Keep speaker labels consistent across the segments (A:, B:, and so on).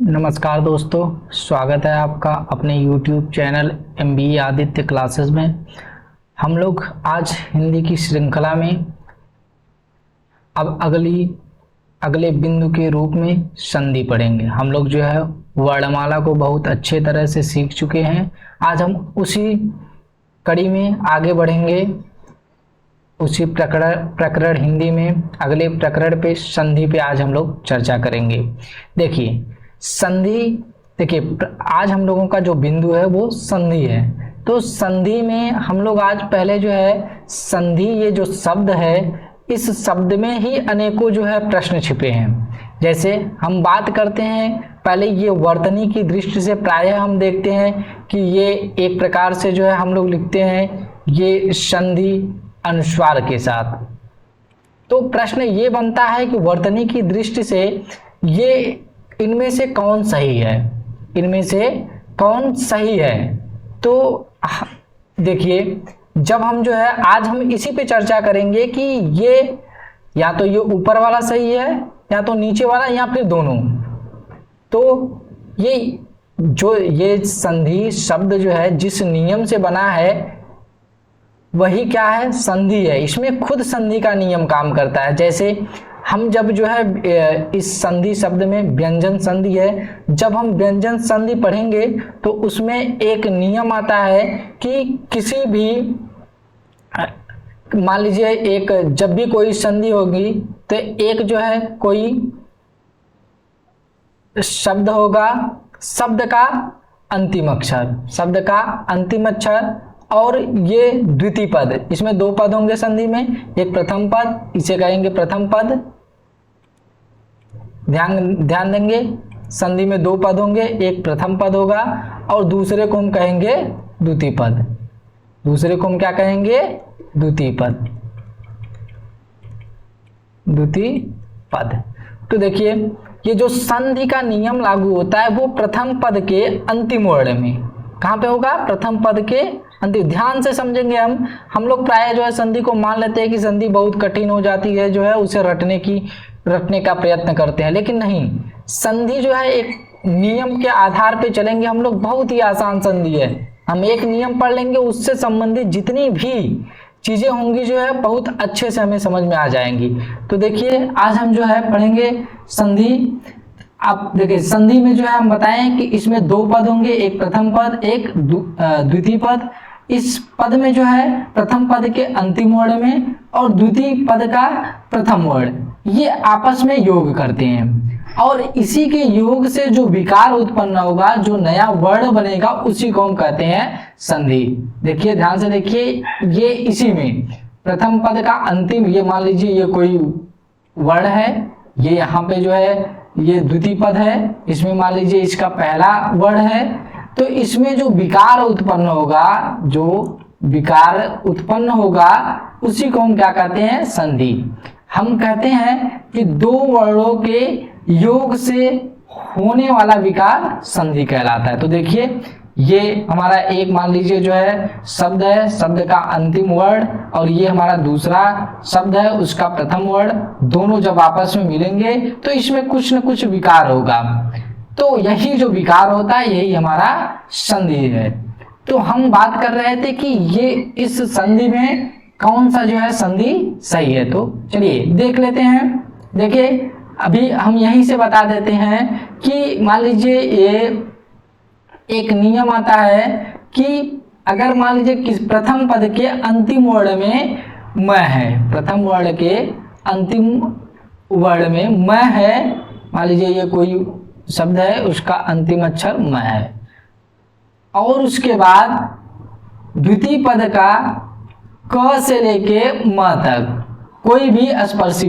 A: नमस्कार दोस्तों, स्वागत है आपका अपने YouTube channel MBA Aditya classes में। हम लोग आज हिंदी की श्रृंखला में अब अगले बिंदु के रूप में संधि पढ़ेंगे। हम लोग जो है वर्णमाला को बहुत अच्छे तरह से सीख चुके हैं। आज हम उसी कड़ी में आगे बढ़ेंगे, उसी प्रकरण हिंदी में अगले प्रकरण पे संधि पे आज हम लोग चर्चा करेंगे। देखिए आज हम लोगों का जो बिंदु है वो संधि है। तो संधि में हम लोग आज पहले जो है संधि, ये जो शब्द है, इस शब्द में ही अनेकों जो है प्रश्न छिपे हैं। जैसे हम बात करते हैं पहले ये वर्तनी की दृष्टि से, प्रायः हम देखते हैं कि ये एक प्रकार से जो है हम लोग लिखते हैं ये संधि अनुस्वार के साथ। तो प्रश्न ये बनता है कि वर्तनी की दृष्टि से ये इनमें से कौन सही है, इनमें से कौन सही है। तो देखिए, जब हम जो है आज हम इसी पे चर्चा करेंगे कि ये या तो ये ऊपर वाला सही है या तो नीचे वाला या फिर दोनों। तो ये संधि शब्द जो है जिस नियम से बना है वही क्या है, संधि है। इसमें खुद संधि का नियम काम करता है। जैसे हम जब जो है इस संधि शब्द में व्यंजन संधि है, जब हम व्यंजन संधि पढ़ेंगे तो उसमें एक नियम आता है कि किसी भी, मान लीजिए एक, जब भी कोई संधि होगी तो एक जो है कोई शब्द होगा, शब्द का अंतिम अक्षर और ये द्वितीय पद। इसमें दो पद होंगे संधि में, एक प्रथम पद, इसे कहेंगे प्रथम पद। ध्यान देंगे, संधि में दो पद होंगे, एक प्रथम पद होगा और दूसरे को हम कहेंगे द्वितीय पद। दूसरे को हम क्या कहेंगे, द्वितीय पद। तो देखिए, ये जो संधि का नियम लागू होता है वो प्रथम पद के अंतिम वर्ण में। कहाँ पे होगा, प्रथम पद के अंतिम। ध्यान से समझेंगे हम लोग प्राय जो है संधि को मान लेते हैं कि संधि बहुत कठिन हो जाती है, जो है उसे रटने का प्रयत्न करते हैं, लेकिन नहीं। संधि जो है एक नियम के आधार पे चलेंगे हम लोग, बहुत ही आसान संधि है। हम एक नियम पढ़ लेंगे, उससे संबंधित जितनी भी चीजें होंगी जो है बहुत अच्छे से हमें समझ में आ जाएंगी। तो देखिए, आज हम जो है पढ़ेंगे संधि। आप देखिए, संधि में जो है हम बताएं कि इसमें दो पद होंगे, एक प्रथम पद, एक द्वितीय पद। इस पद में जो है प्रथम पद के अंतिम वर्ण में और द्वितीय पद का प्रथम वर्ण, ये आपस में योग करते हैं और इसी के योग से जो विकार उत्पन्न होगा, जो नया वर्ण बनेगा, उसी को हम कहते हैं संधि। देखिए, ध्यान से देखिए, ये इसी में प्रथम पद का अंतिम, ये मान लीजिए ये कोई वर्ण है, ये यहाँ पे जो है ये द्वितीय पद है, इसमें मान लीजिए इसका पहला वर्ण है। तो इसमें जो विकार उत्पन्न होगा उसी को हम क्या कहते हैं, संधि। हम कहते हैं कि दो वर्णों के योग से होने वाला विकार संधि कहलाता है। तो देखिए, ये हमारा एक मान लीजिए जो है शब्द है, शब्द का अंतिम वर्ण, और ये हमारा दूसरा शब्द है, उसका प्रथम वर्ण। दोनों जब आपस में मिलेंगे तो इसमें कुछ न कुछ विकार होगा। तो यही जो विकार होता है यही हमारा संधि है। तो हम बात कर रहे थे कि ये इस संधि में कौन सा जो है संधि सही है। तो चलिए देख लेते हैं। देखिए, अभी हम यहीं से बता देते हैं कि मान लीजिए ये एक नियम आता है कि अगर मान लीजिए किस प्रथम पद के अंतिम वर्ण में म है, प्रथम वर्ण के अंतिम वर्ण में म है, मान लीजिए ये कोई शब्द है, उसका अंतिम अक्षर म है, और उसके बाद द्वितीय पद का क से लेके म तक कोई भी स्पर्शी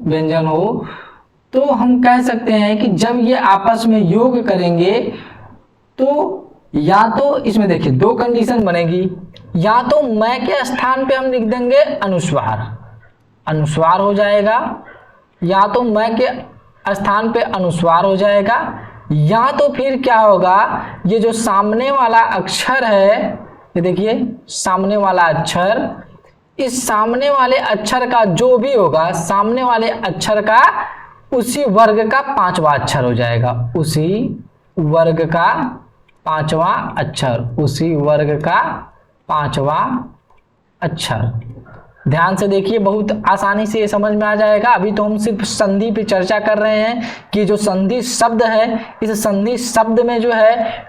A: व्यंजन हो, तो हम कह सकते हैं कि जब ये आपस में योग करेंगे तो या तो इसमें देखिए दो कंडीशन बनेगी, या तो मैं के स्थान पे हम लिख देंगे अनुस्वार हो जाएगा, या तो मैं के स्थान पे अनुस्वार हो जाएगा, या तो फिर क्या होगा, ये जो सामने वाला अक्षर है, ये देखिए सामने वाला अक्षर, इस सामने वाले अक्षर का जो भी होगा, सामने वाले अक्षर का उसी वर्ग का 5वां अक्षर हो जाएगा, उसी वर्ग का 5वां अक्षर, उसी वर्ग का 5वां अक्षर। ध्यान से देखिए, बहुत आसानी से ये समझ में आ जाएगा। अभी तो हम सिर्फ संधि पे चर्चा कर रहे हैं कि जो संधि शब्द है, इस संधि शब्द में जो है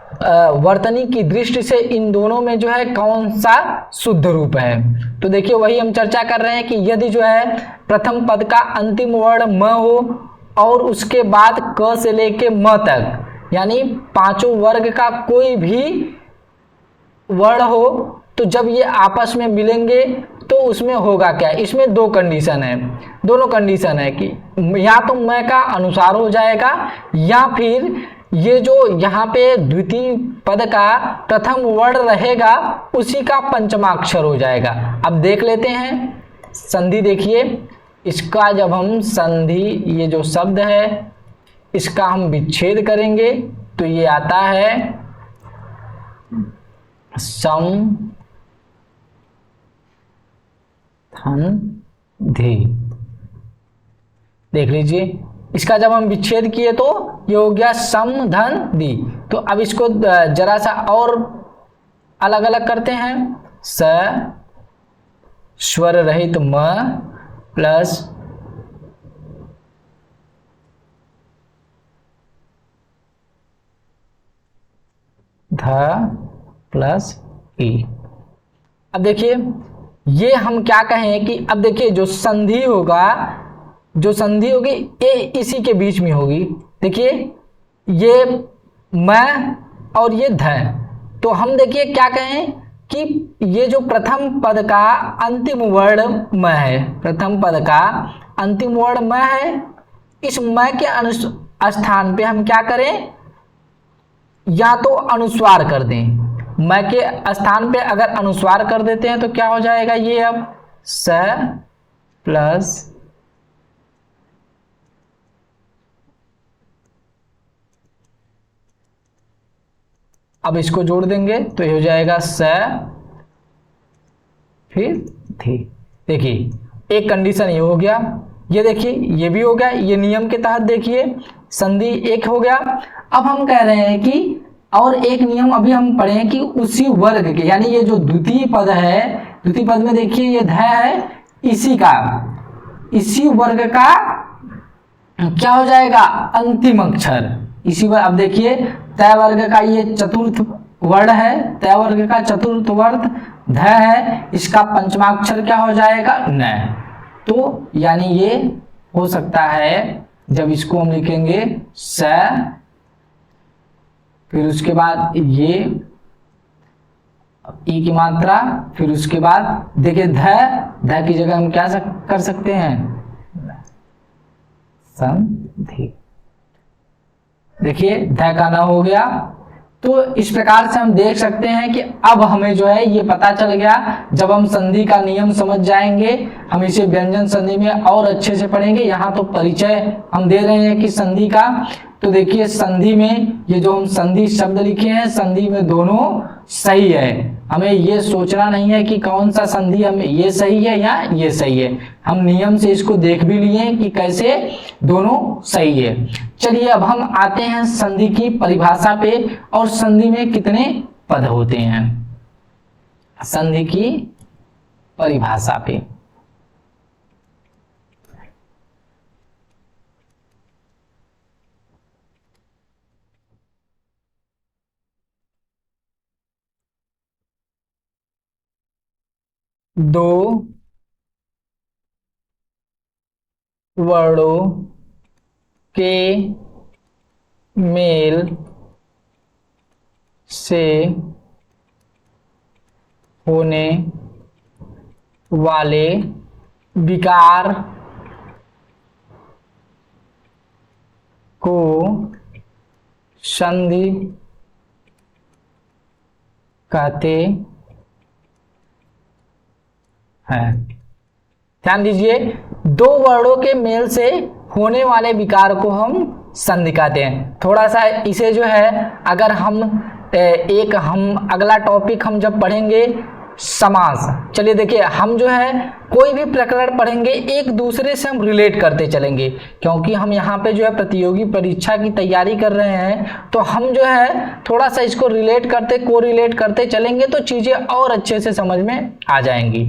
A: वर्तनी की दृष्टि से इन दोनों में जो है कौन सा शुद्ध रूप है। तो देखिए वही हम चर्चा कर रहे हैं कि यदि जो है प्रथम पद का अंतिम वर्ण म हो और उसके बाद क से लेके म तक, यानी पांचों वर्ग का कोई भी वर्ण हो, तो जब ये आपस में मिलेंगे तो उसमें होगा क्या, इसमें दो कंडीशन है, दोनों कंडीशन है कि या तो मैं का अनुसार हो जाएगा या फिर ये जो यहाँ पे द्वितीय पद का प्रथम वर्ण रहेगा उसी का पंचमाक्षर हो जाएगा। अब देख लेते हैं संधि। देखिए इसका जब हम संधि, ये जो शब्द है इसका हम विच्छेद करेंगे तो ये आता है समधि। देख लीजिए, इसका जब हम विच्छेद किए तो ये हो गया समधि। तो अब इसको जरा सा और अलग अलग करते हैं। स स्वर रहित म प्लस ध प्लस ई। अब देखिए ये हम क्या कहें कि अब देखिए जो संधि होगा, जो संधि होगी ये इसी के बीच में होगी। देखिए ये म और ये ध, तो हम देखिए क्या कहें कि ये जो प्रथम पद का अंतिम वर्ण म है, प्रथम पद का अंतिम वर्ण म है, इस म के स्थान पे हम क्या करें, या तो अनुस्वार कर दें। म के स्थान पे अगर अनुस्वार कर देते हैं तो क्या हो जाएगा, ये अब स प्लस अब इसको जोड़ देंगे तो ये हो जाएगा स फिर थी। देखिए एक कंडीशन ये हो गया, ये देखिए ये भी हो गया, ये नियम के तहत देखिए संधि एक हो गया। अब हम कह रहे हैं कि और एक नियम अभी हम पढ़े हैं कि उसी वर्ग के, यानी ये जो द्वितीय पद है, द्वितीय पद में देखिए ये ध है, इसी का, इसी वर्ग का क्या हो जाएगा, अंतिम अक्षर। इसी वर्ग, अब देखिए तय वर्ग का ये चतुर्थ वर्ण है, तय वर्ग का चतुर्थ वर्ण ध है, इसका पंचमाक्षर क्या हो जाएगा, न। तो यानी ये हो सकता है जब इसको हम लिखेंगे स, फिर उसके बाद ये ई की मात्रा, फिर उसके बाद देखिए ध की जगह हम क्या कर सकते हैं, संधि। देखिए ध का न हो गया। तो इस प्रकार से हम देख सकते हैं कि अब हमें जो है ये पता चल गया। जब हम संधि का नियम समझ जाएंगे, हम इसे व्यंजन संधि में और अच्छे से पढ़ेंगे। यहाँ तो परिचय हम दे रहे हैं कि संधि का। तो देखिए संधि में ये जो हम संधि शब्द लिखे हैं, संधि में दोनों सही है। हमें ये सोचना नहीं है कि कौन सा संधि हमें ये सही है या ये सही है। हम नियम से इसको देख भी लिए कि कैसे दोनों सही है। चलिए अब हम आते हैं संधि की परिभाषा पे, और संधि में कितने पद होते हैं, संधि की परिभाषा पे। दो वर्णों के मेल से होने वाले विकार को संधि कहते हैं। ध्यान दीजिए, दो वर्णों के मेल से होने वाले विकार को हम संधि कहते हैं। थोड़ा सा इसे जो है, अगर हम हम अगला टॉपिक हम जब पढ़ेंगे समास। चलिए देखिए, हम जो है कोई भी प्रकरण पढ़ेंगे एक दूसरे से हम रिलेट करते चलेंगे, क्योंकि हम यहाँ पे जो है प्रतियोगी परीक्षा की तैयारी कर रहे हैं, तो हम जो है थोड़ा सा इसको रिलेट करते कोरिलेट करते चलेंगे तो चीजें और अच्छे से समझ में आ जाएंगी।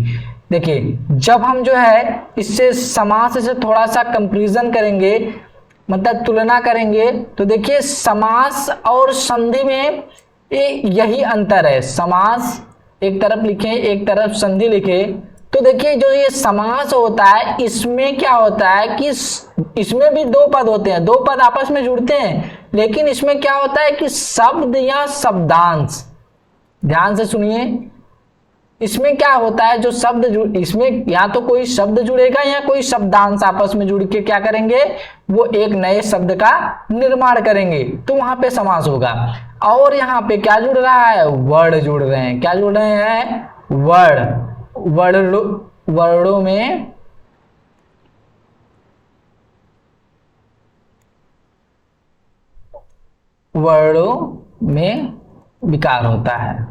A: देखिए, जब हम जो है इससे समास से थोड़ा सा कंपैरिजन करेंगे, मतलब तुलना करेंगे, तो देखिए समास और संधि में यही अंतर है। समास एक तरफ लिखे, एक तरफ संधि लिखे, तो देखिए जो ये समास होता है इसमें क्या होता है कि इसमें भी दो पद होते हैं, दो पद आपस में जुड़ते हैं, लेकिन इसमें क्या होता है कि शब्द या शब्दांश, ध्यान से सुनिए, इसमें क्या होता है जो शब्द इसमें या तो कोई शब्द जुड़ेगा या कोई शब्दांश आपस में जुड़ के क्या करेंगे, वो एक नए शब्द का निर्माण करेंगे, तो वहां पे समास होगा। और यहाँ पे क्या जुड़ रहा है, वर्ड जुड़ रहे हैं। क्या जुड़ रहे हैं, वर्डों में विकार होता है।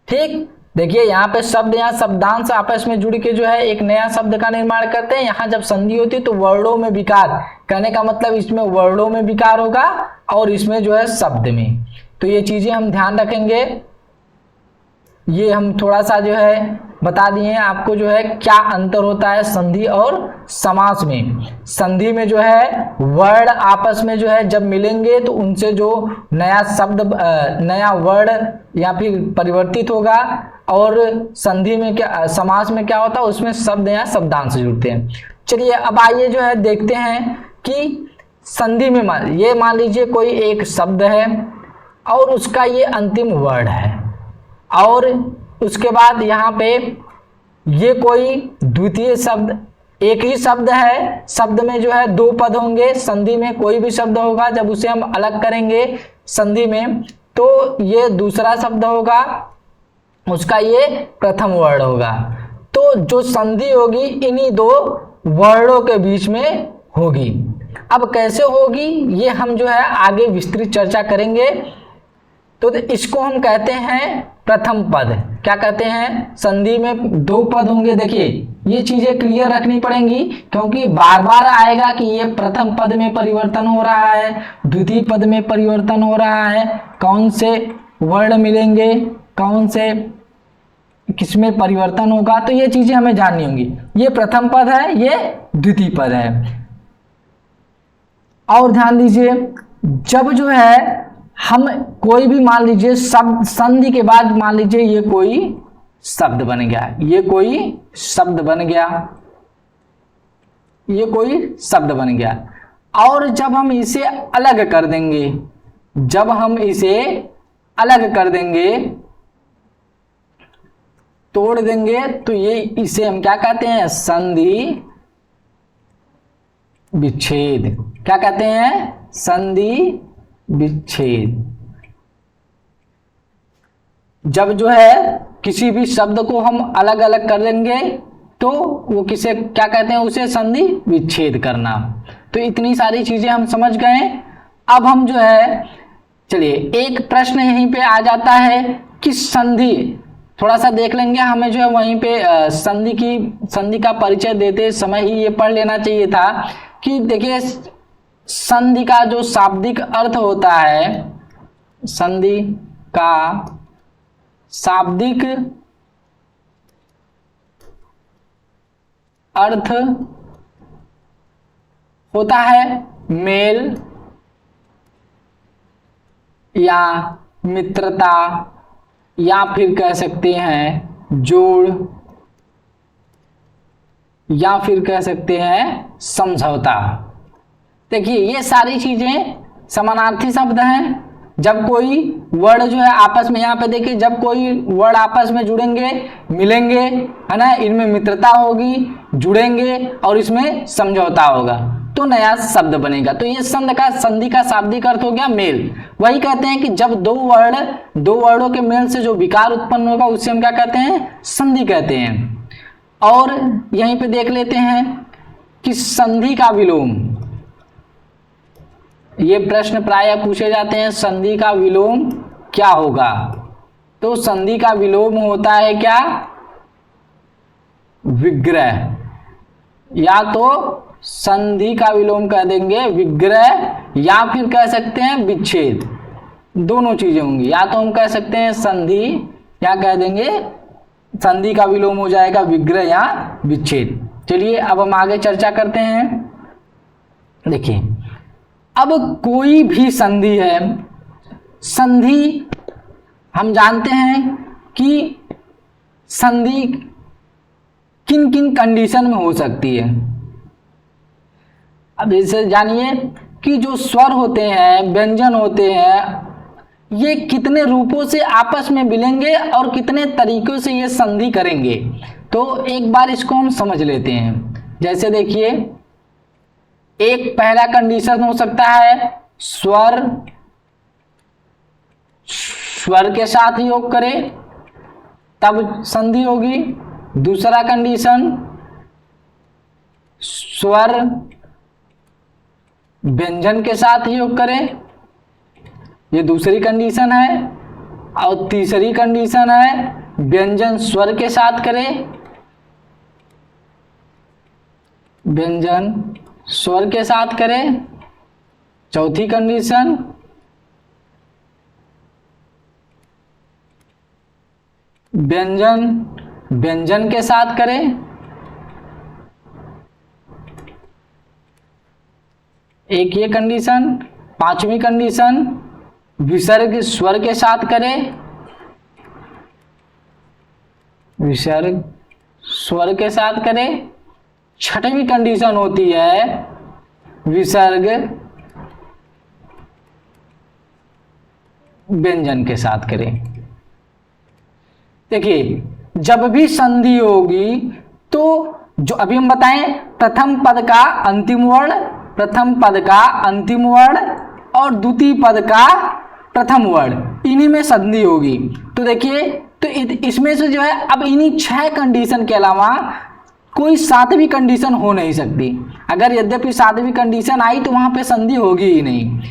A: ठीक, देखिए यहाँ पे शब्द या शब्दांश आपस में जुड़ के जो है एक नया शब्द का निर्माण करते हैं। यहाँ जब संधि होती है तो वर्णों में विकार, कहने का मतलब इसमें वर्णों में विकार होगा और इसमें जो है शब्द में। तो ये चीजें हम ध्यान रखेंगे, ये हम थोड़ा सा जो है बता दिए हैं आपको जो है क्या अंतर होता है संधि और समास में। संधि में जो है वर्ड आपस में जो है जब मिलेंगे तो उनसे जो नया शब्द, नया वर्ड या फिर परिवर्तित होगा, और संधि में क्या, समास में क्या होता है, उसमें शब्द या शब्दांश जुड़ते हैं। चलिए अब आइए जो है देखते हैं कि संधि में मान लीजिए कोई एक शब्द है और उसका ये अंतिम वर्ड है, और उसके बाद यहाँ पे ये कोई द्वितीय शब्द, एक ही शब्द है, शब्द में जो है दो पद होंगे, संधि में कोई भी शब्द होगा, जब उसे हम अलग करेंगे संधि में तो ये दूसरा शब्द होगा, उसका ये प्रथम वर्ड होगा। तो जो संधि होगी इन्हीं दो वर्डों के बीच में होगी। अब कैसे होगी ये हम जो है आगे विस्तृत चर्चा करेंगे। तो इसको हम कहते हैं प्रथम पद। क्या कहते हैं, संधि में दो पद होंगे। देखिए ये चीजें क्लियर रखनी पड़ेंगी, क्योंकि बार बार आएगा कि ये प्रथम पद में परिवर्तन हो रहा है, द्वितीय पद में परिवर्तन हो रहा है, कौन से वर्ड मिलेंगे, कौन से किसमें परिवर्तन होगा, तो ये चीजें हमें जाननी होंगी। ये प्रथम पद है, ये द्वितीय पद है। और ध्यान दीजिए, जब जो है हम कोई भी मान लीजिए शब्द, संधि के बाद मान लीजिए ये कोई शब्द बन गया, ये कोई शब्द बन गया, ये कोई शब्द बन गया, और जब हम इसे अलग कर देंगे, जब हम इसे अलग कर देंगे, तोड़ देंगे, तो ये इसे हम क्या कहते हैं, संधि विच्छेद। क्या कहते हैं, संधि विच्छेद। जब जो है किसी भी शब्द को हम अलग अलग कर देंगे तो वो किसे क्या कहते हैं, उसे संधि विच्छेद करना। तो इतनी सारी चीजें हम समझ गए। अब हम जो है, चलिए एक प्रश्न यहीं पे आ जाता है कि संधि थोड़ा सा देख लेंगे, हमें जो है वहीं पे संधि का परिचय देते समय ही ये पढ़ लेना चाहिए था कि देखिए संधि का जो शाब्दिक अर्थ होता है, संधि का शाब्दिक अर्थ होता है मेल या मित्रता, या फिर कह सकते हैं जोड़, या फिर कह सकते हैं समझौता। देखिए ये सारी चीजें समानार्थी शब्द हैं। जब कोई वर्ड जो है आपस में, यहाँ पे देखिए जब कोई वर्ड आपस में जुड़ेंगे, मिलेंगे, है ना, इनमें मित्रता होगी, जुड़ेंगे और इसमें समझौता होगा तो नया शब्द बनेगा। तो ये संधि का शाब्दिक अर्थ हो गया मेल। वही कहते हैं कि जब दो वर्डों के मेल से जो विकार उत्पन्न होगा उसे हम क्या कहते हैं, संधि कहते हैं। और यहीं पे देख लेते हैं कि संधि का विलोम, ये प्रश्न प्रायः पूछे जाते हैं, संधि का विलोम क्या होगा। तो संधि का विलोम होता है क्या? विग्रह। या तो संधि का विलोम कह देंगे विग्रह, या फिर कह सकते हैं विच्छेद, दोनों चीजें होंगी। या तो हम कह सकते हैं संधि, या कह देंगे संधि का विलोम हो जाएगा विग्रह या विच्छेद। चलिए अब हम आगे चर्चा करते हैं। देखिए, अब कोई भी संधि है, संधि हम जानते हैं कि संधि किन किन कंडीशन में हो सकती है। अब जैसे जानिए कि जो स्वर होते हैं, व्यंजन होते हैं, ये कितने रूपों से आपस में मिलेंगे और कितने तरीकों से ये संधि करेंगे। तो एक बार इसको हम समझ लेते हैं। जैसे देखिए, एक पहला कंडीशन हो सकता है स्वर स्वर के साथ योग करे तब संधि होगी। दूसरा कंडीशन स्वर व्यंजन के साथ योग करे, ये दूसरी कंडीशन है। और तीसरी कंडीशन है व्यंजन स्वर के साथ करे, व्यंजन स्वर के साथ करे। चौथी कंडीशन व्यंजन व्यंजन के साथ करे। एक ये कंडीशन। पांचवी कंडीशन विसर्ग स्वर के साथ करे, विसर्ग स्वर के साथ करे। छठवीं कंडीशन होती है विसर्ग व्यंजन के साथ करे। देखिए, जब भी संधि होगी तो जो अभी हम बताएं, प्रथम पद का अंतिम वर्ण, प्रथम पद का अंतिम वर्ण और द्वितीय पद का प्रथम वर्ण, इन्हीं में संधि होगी। तो देखिए, तो इसमें से जो है अब इन्हीं 6 कंडीशन के अलावा कोई सातवीं कंडीशन हो नहीं सकती। अगर यद्यपि सातवीं कंडीशन आई तो वहां पे संधि होगी ही नहीं।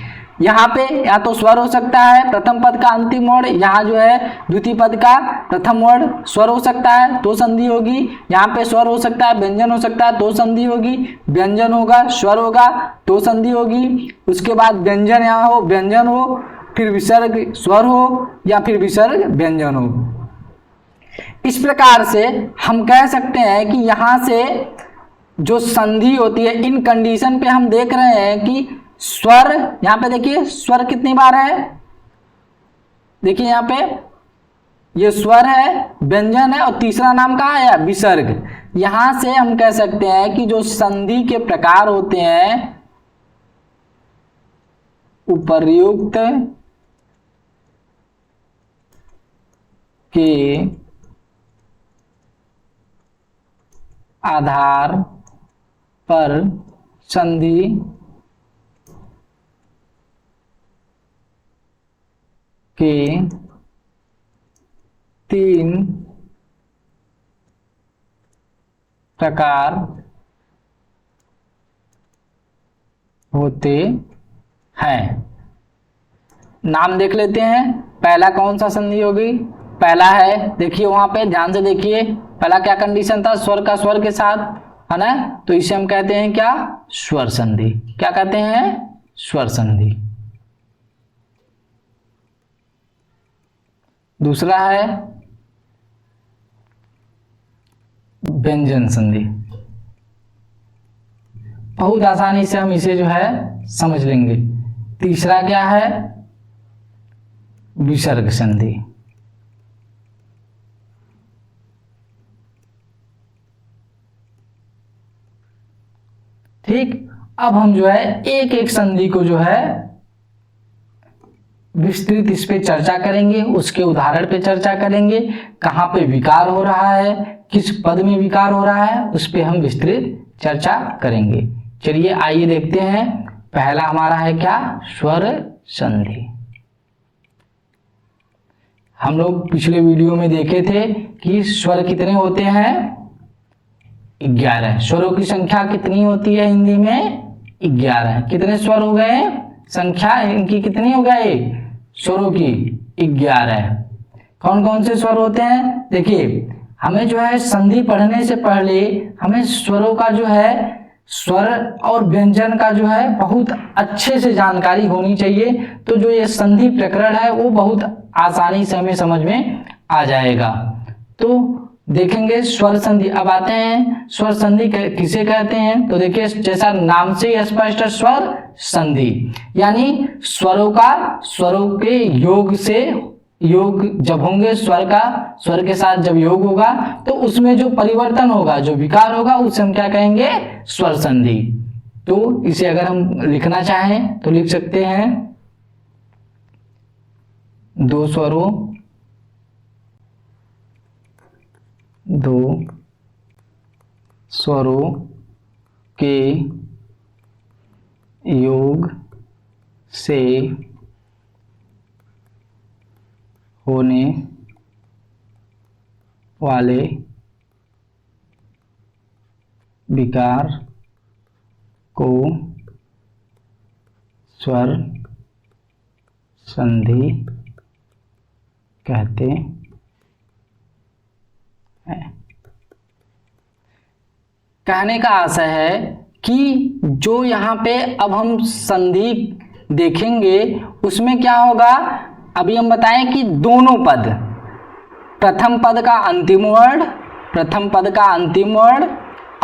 A: यहाँ पे या तो स्वर हो सकता है प्रथम पद का अंतिम वर्ण, यहाँ जो है द्वितीय पद का प्रथम वर्ण स्वर हो सकता है तो संधि होगी। यहाँ पे स्वर हो सकता है, व्यंजन हो सकता है तो संधि होगी। व्यंजन होगा, स्वर होगा तो संधि होगी। उसके बाद व्यंजन यहाँ हो, व्यंजन हो, फिर विसर्ग स्वर हो, या फिर विसर्ग व्यंजन हो। इस प्रकार से हम कह सकते हैं कि यहाँ से जो संधि होती है, इन कंडीशन पे हम देख रहे हैं कि स्वर, यहाँ पे देखिए स्वर कितनी बार है, देखिए यहाँ पे ये स्वर है, व्यंजन है और तीसरा नाम कहाँ है विसर्ग। यहां से हम कह सकते हैं कि जो संधि के प्रकार होते हैं उपर्युक्त के आधार पर संधि के 3 प्रकार होते हैं। नाम देख लेते हैं। पहला कौन सा संधि होगी? पहला है, देखिए वहां पे ध्यान से देखिए, पहला क्या कंडीशन था? स्वर का स्वर के साथ, है ना, तो इसे हम कहते हैं क्या? स्वर संधि। क्या कहते हैं? स्वर संधि। दूसरा है व्यंजन संधि। बहुत आसानी से हम इसे जो है समझ लेंगे। तीसरा क्या है? विसर्ग संधि। ठीक, अब हम जो है एक एक संधि को जो है विस्तृत इस पे चर्चा करेंगे, उसके उदाहरण पे चर्चा करेंगे, कहाँ पे विकार हो रहा है, किस पद में विकार हो रहा है, उस पे हम विस्तृत चर्चा करेंगे। चलिए आइए देखते हैं। पहला हमारा है क्या? स्वर संधि। हम लोग पिछले वीडियो में देखे थे कि स्वर कितने होते हैं? 11। स्वरों की संख्या कितनी होती है हिंदी में? 11। कितने स्वर हो गए? संख्या इनकी कितनी हो गई? स्वरों की 11। कौन कौन से स्वर होते हैं? देखिए, हमें जो है संधि पढ़ने से पहले हमें स्वरों का जो है स्वर और व्यंजन का जो है बहुत अच्छे से जानकारी होनी चाहिए। तो जो ये संधि प्रकरण है वो बहुत आसानी से हमें समझ में आ जाएगा। तो देखेंगे स्वर संधि। अब आते हैं स्वर संधि किसे कहते हैं? तो देखिए, जैसा नाम से ही स्पष्ट है, स्वर संधि यानी स्वरों के योग से, योग जब होंगे स्वर के साथ जब योग होगा तो उसमें जो परिवर्तन होगा, जो विकार होगा, उसे हम क्या कहेंगे? स्वर संधि। तो इसे अगर हम लिखना चाहें तो लिख सकते हैं, दो स्वरों के योग से होने वाले विकार को स्वर संधि कहते हैं। कहने का आशय है कि जो यहाँ पे अब हम संधि देखेंगे उसमें क्या होगा, अभी हम बताएं कि दोनों पद, प्रथम पद का अंतिम वर्ण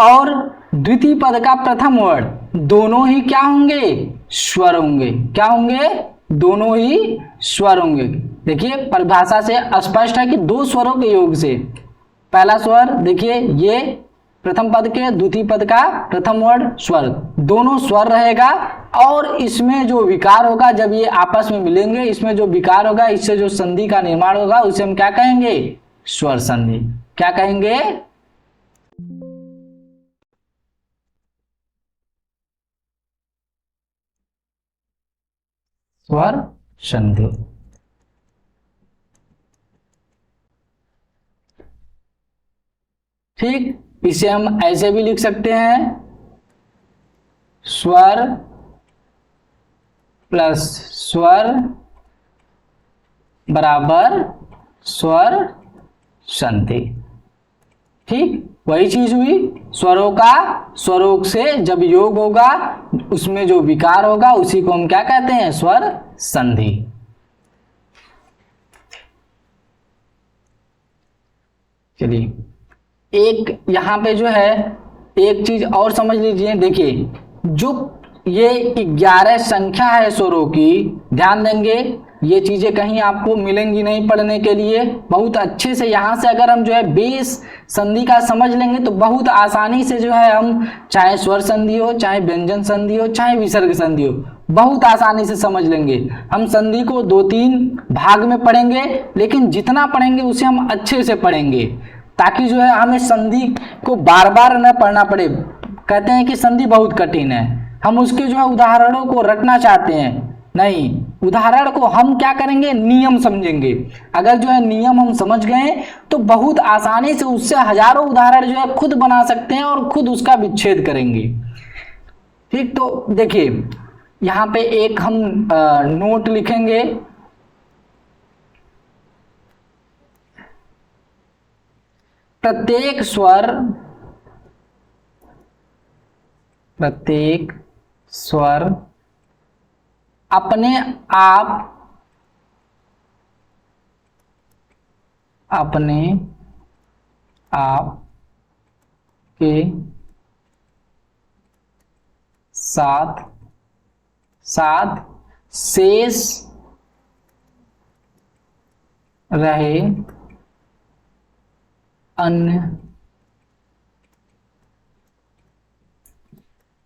A: और द्वितीय पद का प्रथम वर्ण, दोनों ही क्या होंगे? स्वर होंगे। क्या होंगे? दोनों ही स्वर होंगे। देखिए, परिभाषा से स्पष्ट है कि दो स्वरों के योग से, पहला स्वर देखिए, ये प्रथम पद के द्वितीय पद का प्रथम वर्ण स्वर, दोनों स्वर रहेगा और इसमें जो विकार होगा, जब ये आपस में मिलेंगे, इसमें जो विकार होगा, इससे जो संधि का निर्माण होगा, उसे हम क्या कहेंगे? स्वर संधि। क्या कहेंगे? स्वर संधि। ठीक, इसे हम ऐसे भी लिख सकते हैं, स्वर प्लस स्वर बराबर स्वर संधि। ठीक, वही चीज हुई, स्वरों से जब योग होगा, उसमें जो विकार होगा, उसी को हम क्या कहते हैं? स्वर संधि। चलिए, एक यहां पे जो है एक चीज और समझ लीजिए। देखिए, जो ये 11 संख्या है स्वरों की, ध्यान देंगे, ये चीजें कहीं आपको मिलेंगी नहीं पढ़ने के लिए। बहुत अच्छे से यहां से अगर हम जो है बेस संधि का समझ लेंगे तो बहुत आसानी से जो है हम, चाहे स्वर संधि हो, चाहे व्यंजन संधि हो, चाहे विसर्ग संधि हो, बहुत आसानी से समझ लेंगे। हम संधि को 2-3 भाग में पढ़ेंगे, लेकिन जितना पढ़ेंगे उसे हम अच्छे से पढ़ेंगे, ताकि जो है हमें संधि को बार बार न पढ़ना पड़े। कहते हैं कि संधि बहुत कठिन है, हम उसके जो है उदाहरणों को रखना चाहते हैं, नहीं, उदाहरण को हम क्या करेंगे? नियम समझेंगे। अगर जो है नियम हम समझ गए तो बहुत आसानी से उससे हजारों उदाहरण जो है खुद बना सकते हैं और खुद उसका विच्छेद करेंगे। ठीक, तो देखिए, यहाँ पे एक हम नोट लिखेंगे, प्रत्येक स्वर अपने आप के साथ शेष रहे अन्य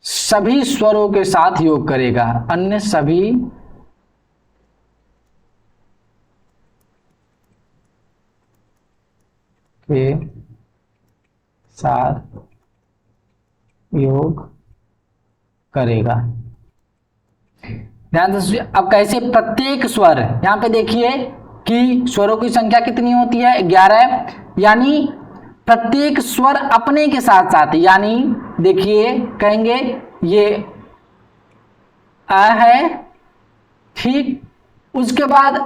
A: सभी स्वरों के साथ योग करेगा। अन्य सभी के साथ योग करेगा। ध्यान से, अब कैसे? प्रत्येक स्वर, यहां पे देखिए कि स्वरों की संख्या कितनी होती है? 11, यानी प्रत्येक स्वर अपने के साथ साथ, यानी देखिए कहेंगे ये अ है, ठीक, उसके बाद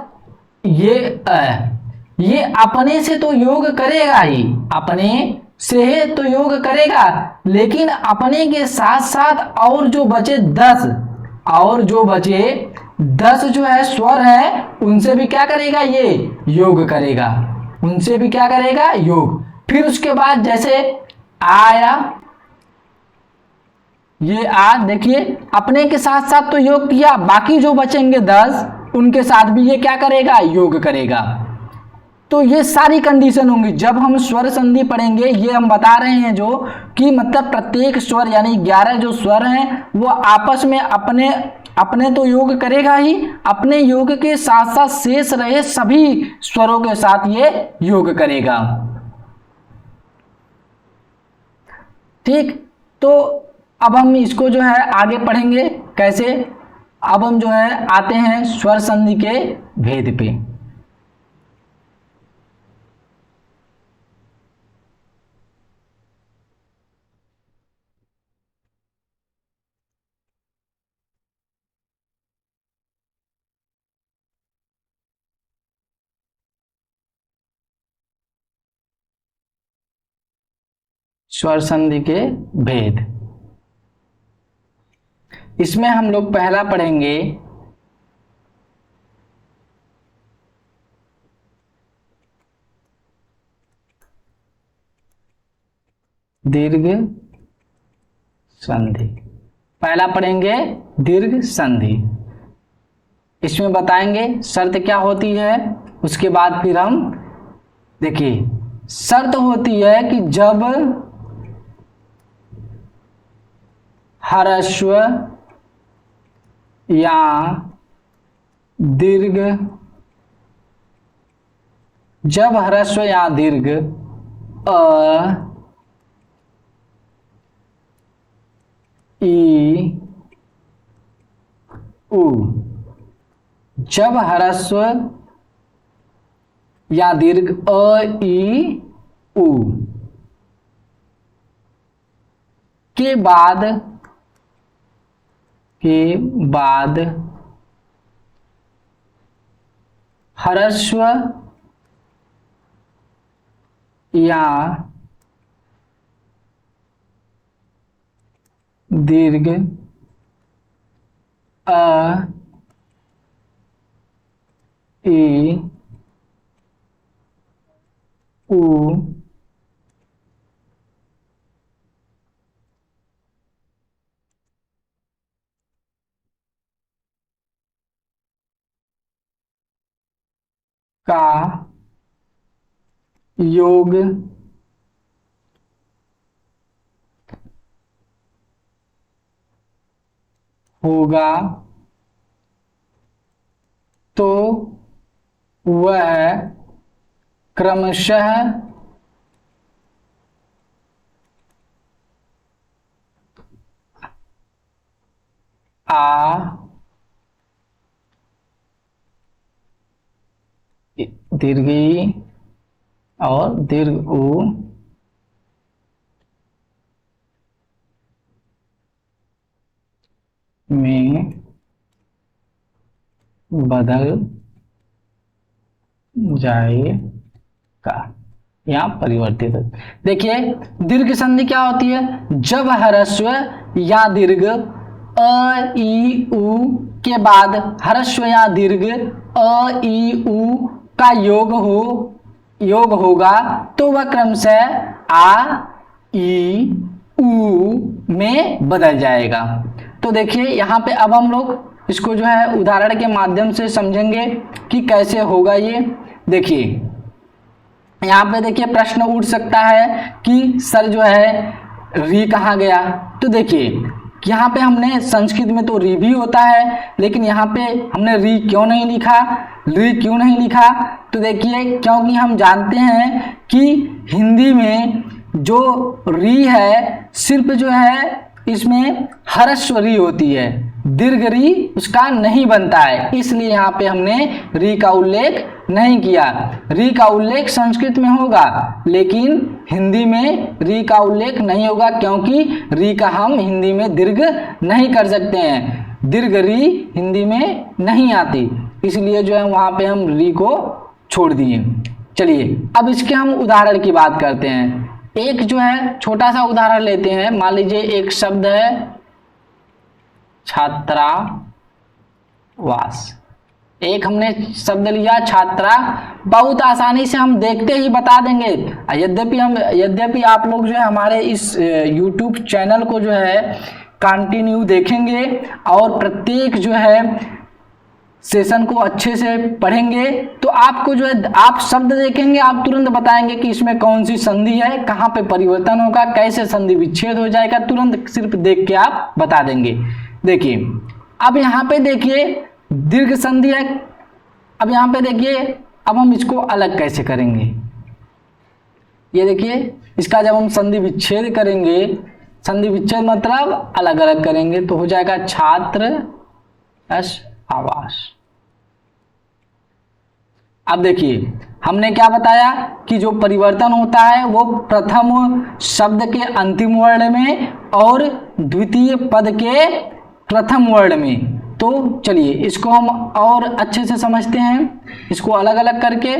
A: ये अ, ये अपने से तो योग करेगा ही, अपने से तो योग करेगा, लेकिन अपने के साथ साथ और जो बचे 10, और जो बचे 10 जो है स्वर है, उनसे भी क्या करेगा, ये योग करेगा, उनसे भी क्या करेगा, योग। फिर उसके बाद जैसे आया, ये आ, देखिए अपने के साथ साथ तो योग किया, बाकी जो बचेंगे 10 उनके साथ भी ये क्या करेगा, योग करेगा। तो ये सारी कंडीशन होंगी जब हम स्वर संधि पढ़ेंगे। ये हम बता रहे हैं जो कि मतलब प्रत्येक स्वर यानी 11 जो स्वर हैं वो आपस में अपने तो योग करेगा ही, अपने योग के साथ साथ शेष रहे सभी स्वरों के साथ ये योग करेगा। ठीक, तो अब हम इसको जो है आगे पढ़ेंगे कैसे। अब हम जो है आते हैं स्वर संधि के भेद पे। स्वर संधि के भेद, इसमें हम लोग पहला पढ़ेंगे दीर्घ संधि। पहला पढ़ेंगे दीर्घ संधि, इसमें बताएंगे शर्त क्या होती है। उसके बाद फिर हम देखिए, शर्त होती है कि जब ह्रस्व या दीर्घ, जब ह्रस्व या दीर्घ अ, ई, उ, जब ह्रस्व या दीर्घ अ, ई, उ के बाद ह्रस्व या दीर्घ अ, ई, उ का योग होगा तो वह क्रमशः आ, दीर्घ ई और दीर्घ उ में बदल जाएगा या परिवर्तित। देखिए दीर्घ संधि क्या होती है, जब ह्रस्व या दीर्घ अ, ई, उ के बाद ह्रस्व या दीर्घ अ, ई, उ का योग होगा तो वह क्रमशः आ, ई, उ में बदल जाएगा। तो देखिए यहाँ पे अब हम लोग इसको जो है उदाहरण के माध्यम से समझेंगे कि कैसे होगा ये। देखिए यहाँ पे देखिए प्रश्न उठ सकता है कि सर जो है री कहाँ गया। तो देखिए यहाँ पे हमने संस्कृत में तो री भी होता है, लेकिन यहाँ पे हमने री क्यों नहीं लिखा, री क्यों नहीं लिखा। तो देखिए क्योंकि हम जानते हैं कि हिंदी में जो री है सिर्फ जो है इसमें ह्रस्व री होती है, दीर्घ री उसका नहीं बनता है, इसलिए यहाँ पे हमने री का उल्लेख नहीं किया। री का उल्लेख संस्कृत में होगा लेकिन हिंदी में री का उल्लेख नहीं होगा, क्योंकि री का हम हिंदी में दीर्घ नहीं कर सकते हैं, दीर्घ री हिंदी में नहीं आती, इसलिए जो है वहाँ पे हम री को छोड़ दिए। चलिए अब इसके हम उदाहरण की बात करते हैं। एक जो है छोटा सा उदाहरण लेते हैं। मान लीजिए एक शब्द है छात्रावास। एक हमने शब्द लिया छात्रा, बहुत आसानी से हम देखते ही बता देंगे। यद्यपि आप लोग जो है हमारे इस YouTube चैनल को जो है कंटिन्यू देखेंगे और प्रत्येक जो है सेशन को अच्छे से पढ़ेंगे तो आपको जो है आप शब्द देखेंगे, आप तुरंत बताएंगे कि इसमें कौन सी संधि है, कहाँ पे परिवर्तन होगा, कैसे संधि विच्छेद हो जाएगा, तुरंत सिर्फ देख के आप बता देंगे। देखिए अब यहाँ पे देखिए दीर्घ संधि है। अब यहाँ पे देखिए अब हम इसको अलग कैसे करेंगे। ये देखिए इसका जब हम संधि विच्छेद करेंगे, संधि विच्छेद मतलब अलग अलग करेंगे तो हो जाएगा छात्र प्लस आवास। अब देखिए हमने क्या बताया कि जो परिवर्तन होता है वो प्रथम शब्द के अंतिम वर्ण में और द्वितीय पद के प्रथम वर्ण में। तो चलिए इसको हम और अच्छे से समझते हैं, इसको अलग अलग करके।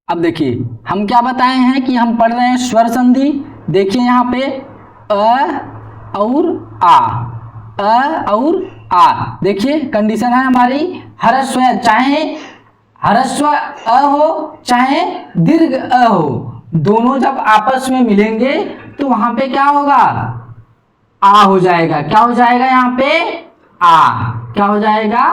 A: अब देखिए हम क्या बताए हैं कि हम पढ़ रहे हैं स्वर संधि। देखिए यहाँ पे अ और आ, अ और आ। देखिए कंडीशन है हमारी ह्रस्व, चाहे ह्रस्व अ हो चाहे दीर्घ अ हो, दोनों जब आपस में मिलेंगे तो वहां पे क्या होगा, आ हो जाएगा। क्या हो जाएगा यहाँ पे, आ। क्या हो जाएगा,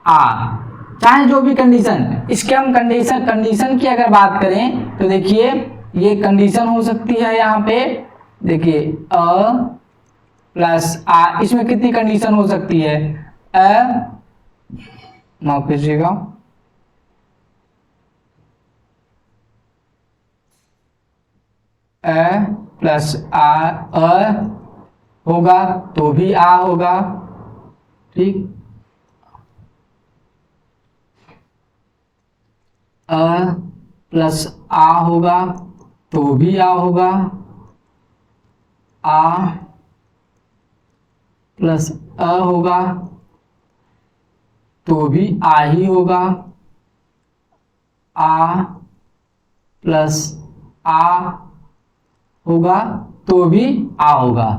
A: आ। चाहे जो भी कंडीशन, इसके हम कंडीशन की अगर बात करें तो देखिए ये कंडीशन हो सकती है यहाँ पे। देखिए अ प्लस आ, इसमें कितनी कंडीशन हो सकती है, अ, माफ कीजिएगा, अ प्लस आ, अ होगा तो भी आ होगा, ठीक। अ प्लस आ होगा तो भी आ होगा, आ प्लस अ होगा तो भी आ ही होगा, आ प्लस आ होगा तो भी आ होगा।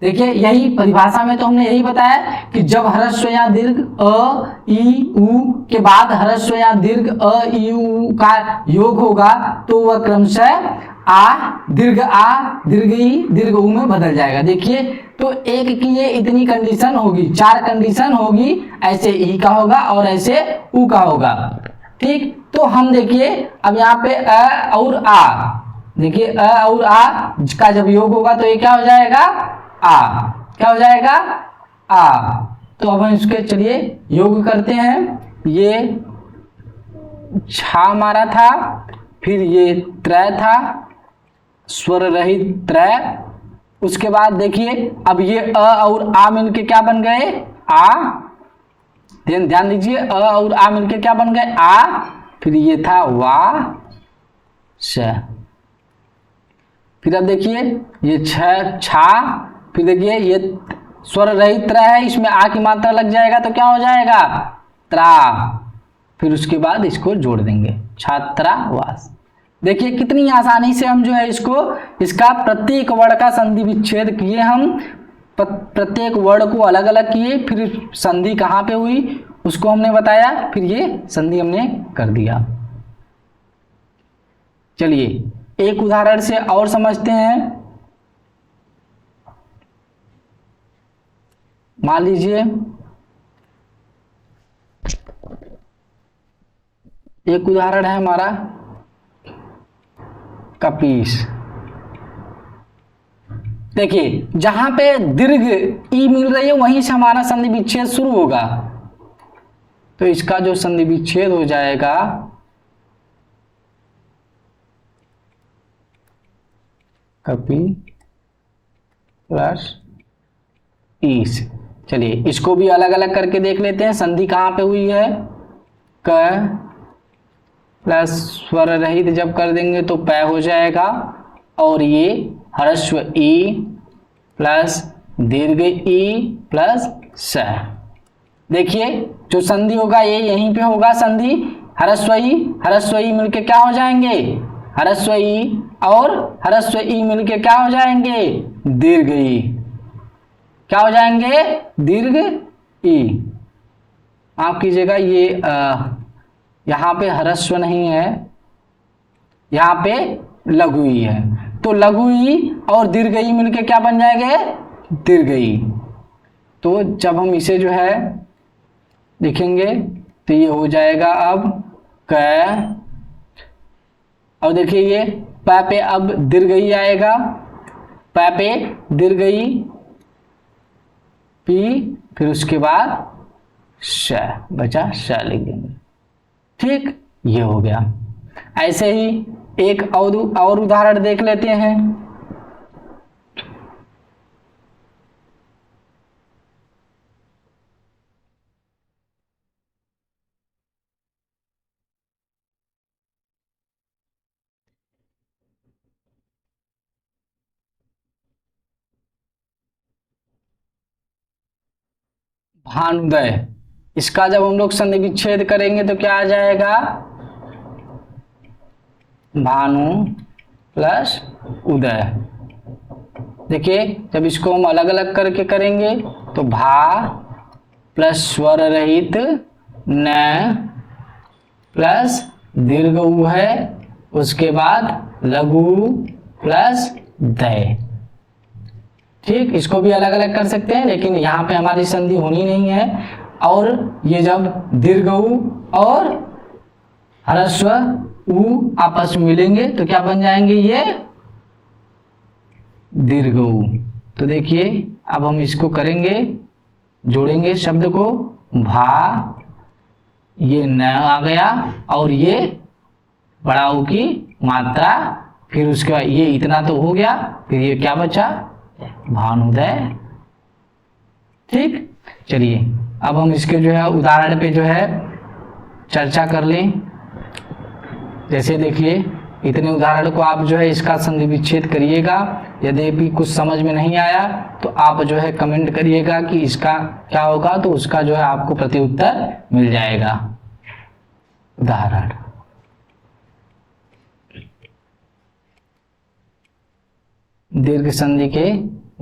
A: देखिए यही परिभाषा में तो हमने यही बताया कि जब ह्रस्व या दीर्घ अ ई उ के बाद ह्रस्व या दीर्घ अ ई उ का योग होगा तो वह क्रमशः आ दीर्घ ई दीर्घ उ में बदल जाएगा। देखिए तो एक की ये इतनी कंडीशन होगी, 4 कंडीशन होगी, ऐसे ई का होगा और ऐसे उ का होगा, ठीक। तो हम देखिए अब यहाँ पे अ और आ, देखिए अ और आ का जब योग होगा तो ये क्या हो जाएगा, आ। क्या हो जाएगा, आ। तो अब हम इसके चलिए योग करते हैं। ये छा मारा था, फिर ये त्रय था, स्वर रहित त्रय। उसके बाद देखिए अब ये अ और आ मिलके क्या बन गए, आ। ध्यान दीजिए अ और आ मिलके क्या बन गए, आ। फिर ये था वा श। फिर अब देखिए ये छा, फिर देखिए ये स्वर रहित त्र है, इसमें आ की मात्रा लग जाएगा तो क्या हो जाएगा, त्रा। फिर उसके बाद इसको जोड़ देंगे छात्रावास। देखिए कितनी आसानी से हम जो है इसका प्रत्येक वर्ण का संधि विच्छेद किए, हम प्रत्येक वर्ण को अलग अलग किए, फिर संधि कहाँ पे हुई उसको हमने बताया, फिर ये संधि हमने कर दिया। चलिए एक उदाहरण से और समझते हैं। मान लीजिए एक उदाहरण है हमारा कपीस। देखिए जहां पे दीर्घ ई मिल रही है वहीं से हमारा संधि विच्छेद शुरू होगा, तो इसका जो संधि विच्छेद हो जाएगा कपी प्लस ईस। चलिए इसको भी अलग अलग करके देख लेते हैं, संधि कहां पे हुई है। क प्लस स्वर रहित जब कर देंगे तो पै हो जाएगा, और ये ह्रस्व ई प्लस दीर्घ ई प्लस स। देखिए जो संधि होगा ये यहीं पे होगा संधि, ह्रस्व ई मिलके क्या हो जाएंगे, ह्रस्व ई और ह्रस्व ई मिलके क्या हो जाएंगे, दीर्घ ई। क्या हो जाएंगे, दीर्घ ई। आप कीजिएगा ये यहां पे ह्रस्व नहीं है, यहां पे लघु ई है, तो लघु ई और दीर्घ ई मिलके क्या बन जाएंगे, दीर्घ ई। तो जब हम इसे जो है लिखेंगे तो ये हो जाएगा अब क, और देखिए ये प पे अब दीर्घ ई आएगा, प पे दीर्घ ई पी, फिर उसके बाद श, बचा श लिख देंगे। ठीक, ये हो गया। ऐसे ही एक और उदाहरण देख लेते हैं। भानुदय, इसका जब हम लोग संधि विच्छेद करेंगे तो क्या आ जाएगा, भानु प्लस उदय। देखिए जब इसको हम अलग अलग करके करेंगे तो भा प्लस स्वर रहित न प्लस दीर्घ उ है, उसके बाद लघु प्लस दय। ठीक, इसको भी अलग अलग कर सकते हैं, लेकिन यहाँ पे हमारी संधि होनी नहीं है। और ये जब दीर्घ उ और ह्रस्व उ आपस में मिलेंगे तो क्या बन जाएंगे, ये दीर्घ उ। तो देखिए अब हम इसको करेंगे, जोड़ेंगे शब्द को, भा, ये न आ गया और ये बड़ा उ की मात्रा, फिर उसके बाद ये इतना तो हो गया, फिर ये क्या बचा, भानुदय। ठीक, चलिए अब हम इसके जो है उदाहरण पे जो है चर्चा कर लें। जैसे देखिए इतने उदाहरण को आप जो है इसका संधि विच्छेद करिएगा। यदि कुछ समझ में नहीं आया तो आप जो है कमेंट करिएगा कि इसका क्या होगा, तो उसका जो है आपको प्रत्युत्तर मिल जाएगा। उदाहरण, दीर्घ संधि के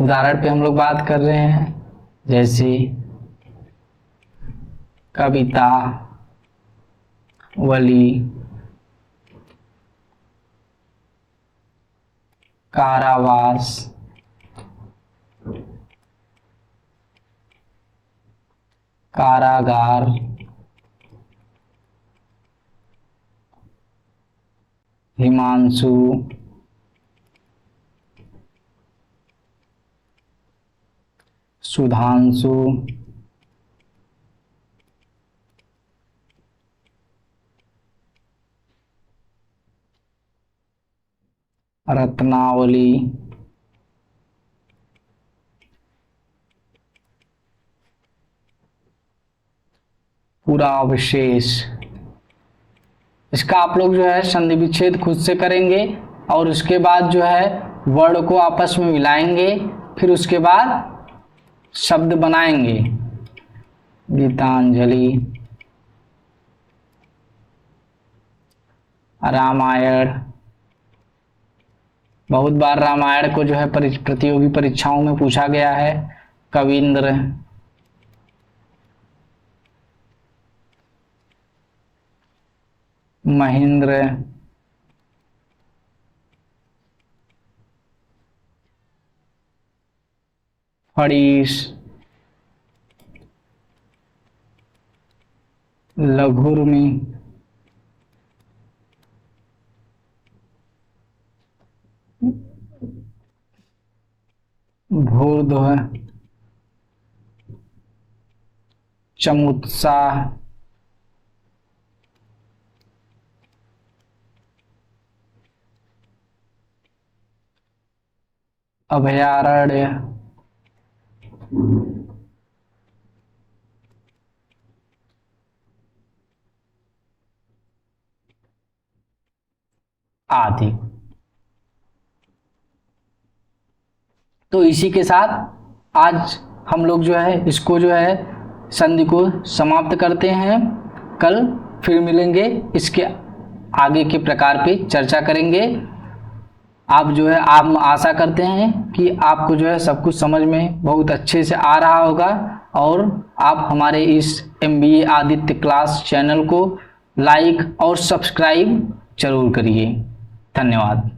A: उदाहरण पे हम लोग बात कर रहे हैं। जैसे कविता, वली, कारावास, कारागार, हिमांशु, सुधांशु, रत्नावली, पुरावशेष। इसका आप लोग जो है संधि विच्छेद खुद से करेंगे और उसके बाद जो है वर्ड को आपस में मिलाएंगे, फिर उसके बाद शब्द बनाएंगे। गीतांजलि, रामायण, बहुत बार रामायण को जो है प्रतियोगी परीक्षाओं में पूछा गया है। कविंद्र, महेंद्र, फड़ीस, लघुर्मी, भूर्ध्व, चमुत्साह, अभयारण्य, आदि। तो इसी के साथ आज हम लोग जो है इसको जो है संधि को समाप्त करते हैं। कल फिर मिलेंगे, इसके आगे के प्रकार पे चर्चा करेंगे। आप जो है आप आशा करते हैं कि आपको जो है सब कुछ समझ में बहुत अच्छे से आ रहा होगा और आप हमारे इस MBA आदित्य क्लास चैनल को लाइक और सब्सक्राइब जरूर करिए। धन्यवाद।